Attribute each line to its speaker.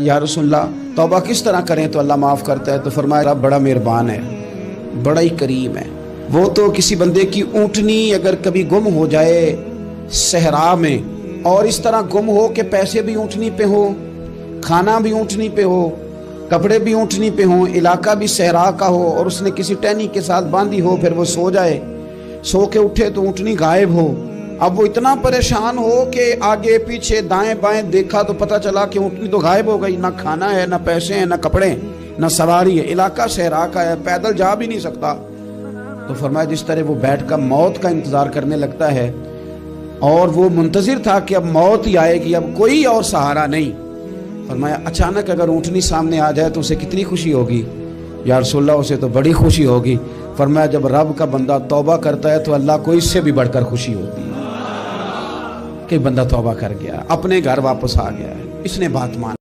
Speaker 1: یا رسول اللہ توبہ کس طرح کریں تو اللہ معاف کرتا ہے؟ تو فرمایا رب بڑا مہربان ہے، بڑا ہی کریم ہے۔ وہ تو کسی بندے کی اونٹنی اگر کبھی گم ہو جائے صحرا میں، اور اس طرح گم ہو کہ پیسے بھی اونٹنی پہ ہو، کھانا بھی اونٹنی پہ ہو، کپڑے بھی اونٹنی پہ ہوں، علاقہ بھی صحرا کا ہو، اور اس نے کسی ٹہنی کے ساتھ باندھی ہو، پھر وہ سو جائے، سو کے اٹھے تو اونٹنی غائب ہو۔ اب وہ اتنا پریشان ہو کہ آگے پیچھے دائیں بائیں دیکھا تو پتہ چلا کہ اونٹنی تو غائب ہو گئی، نہ کھانا ہے، نہ پیسے ہیں، نہ کپڑے، نہ سواری ہے، علاقہ صحرا کا ہے، پیدل جا بھی نہیں سکتا۔ تو فرمایا جس طرح وہ بیٹھ کر موت کا انتظار کرنے لگتا ہے، اور وہ منتظر تھا کہ اب موت ہی آئے گی، اب کوئی اور سہارا نہیں۔ فرمایا اچانک اگر اونٹنی سامنے آ جائے تو اسے کتنی خوشی ہوگی؟ یا رسول اللہ اسے تو بڑی خوشی ہوگی۔ فرمایا جب رب کا بندہ توبہ کرتا ہے تو اللہ کو اس سے بھی بڑھ کر خوشی ہوتی ہے کہ بندہ توبہ کر گیا، اپنے گھر واپس آ گیا ہے، اس نے بات مان